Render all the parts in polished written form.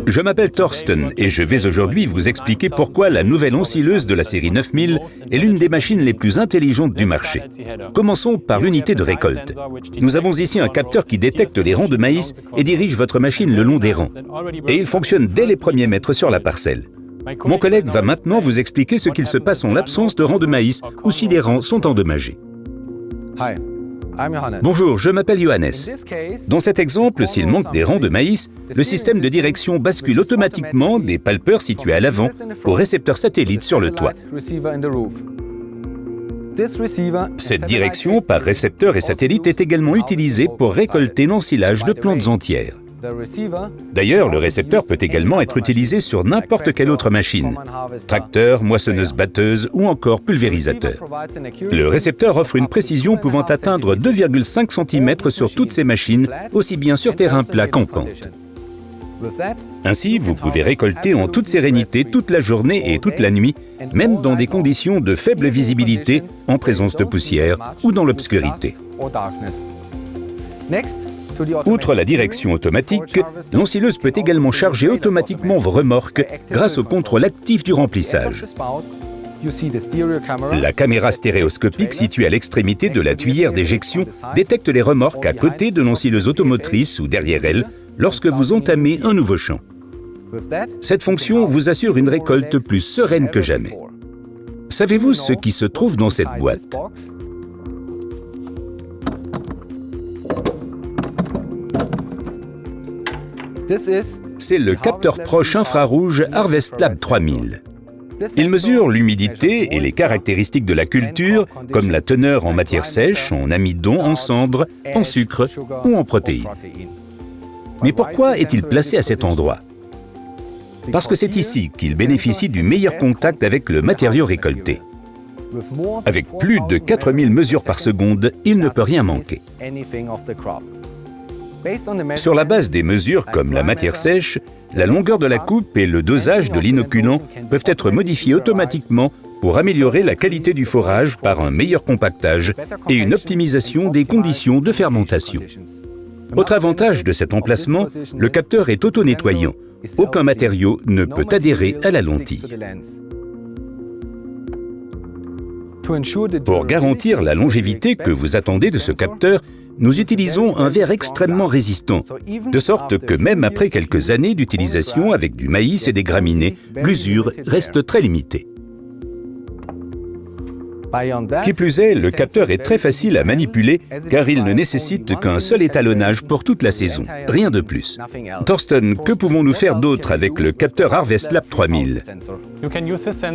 Je m'appelle Thorsten et je vais aujourd'hui vous expliquer pourquoi la nouvelle ensileuse de la série 9000 est l'une des machines les plus intelligentes du marché. Commençons par l'unité de récolte. Nous avons ici un capteur qui détecte les rangs de maïs et dirige votre machine le long des rangs. Et il fonctionne dès les premiers mètres sur la parcelle. Mon collègue va maintenant vous expliquer ce qu'il se passe en l'absence de rangs de maïs ou si les rangs sont endommagés. Bonjour, je m'appelle Johannes. Dans cet exemple, s'il manque des rangs de maïs, le système de direction bascule automatiquement des palpeurs situés à l'avant au récepteur satellite sur le toit. Cette direction par récepteur et satellite est également utilisée pour récolter l'ensilage de plantes entières. D'ailleurs, le récepteur peut également être utilisé sur n'importe quelle autre machine, tracteur, moissonneuse-batteuse ou encore pulvérisateur. Le récepteur offre une précision pouvant atteindre 2,5 cm sur toutes ces machines, aussi bien sur terrain plat qu'en pente. Ainsi, vous pouvez récolter en toute sérénité toute la journée et toute la nuit, même dans des conditions de faible visibilité, en présence de poussière ou dans l'obscurité. Outre la direction automatique, l'ensileuse peut également charger automatiquement vos remorques grâce au contrôle actif du remplissage. La caméra stéréoscopique située à l'extrémité de la tuyère d'éjection détecte les remorques à côté de l'ensileuse automotrice ou derrière elle lorsque vous entamez un nouveau champ. Cette fonction vous assure une récolte plus sereine que jamais. Savez-vous ce qui se trouve dans cette boîte ? C'est le capteur proche infrarouge Harvest Lab 3000. Il mesure l'humidité et les caractéristiques de la culture, comme la teneur en matière sèche, en amidon, en cendre, en sucre ou en protéines. Mais pourquoi est-il placé à cet endroit ? Parce que c'est ici qu'il bénéficie du meilleur contact avec le matériau récolté. Avec plus de 4000 mesures par seconde, il ne peut rien manquer. Sur la base des mesures comme la matière sèche, la longueur de la coupe et le dosage de l'inoculant peuvent être modifiés automatiquement pour améliorer la qualité du forage par un meilleur compactage et une optimisation des conditions de fermentation. Autre avantage de cet emplacement, le capteur est auto-nettoyant. Aucun matériau ne peut adhérer à la lentille. Pour garantir la longévité que vous attendez de ce capteur, nous utilisons un verre extrêmement résistant, de sorte que même après quelques années d'utilisation avec du maïs et des graminées, l'usure reste très limitée. Qui plus est, le capteur est très facile à manipuler car il ne nécessite qu'un seul étalonnage pour toute la saison, rien de plus. Thorsten, que pouvons-nous faire d'autre avec le capteur Harvest Lab 3000 ?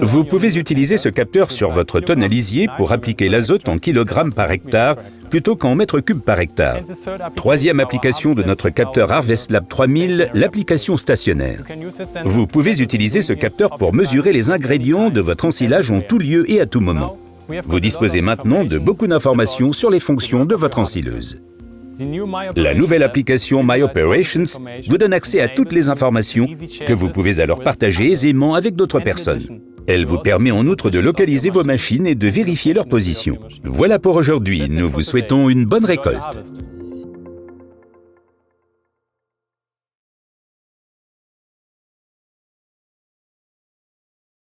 Vous pouvez utiliser ce capteur sur votre tonne à lisier pour appliquer l'azote en kilogrammes par hectare plutôt qu'en mètres cubes par hectare. Troisième application de notre capteur Harvest Lab 3000, l'application stationnaire. Vous pouvez utiliser ce capteur pour mesurer les ingrédients de votre ensilage en tout lieu et à tout moment. Vous disposez maintenant de beaucoup d'informations sur les fonctions de votre ensileuse. La nouvelle application My Operations vous donne accès à toutes les informations que vous pouvez alors partager aisément avec d'autres personnes. Elle vous permet en outre de localiser vos machines et de vérifier leur position. Voilà pour aujourd'hui, nous vous souhaitons une bonne récolte.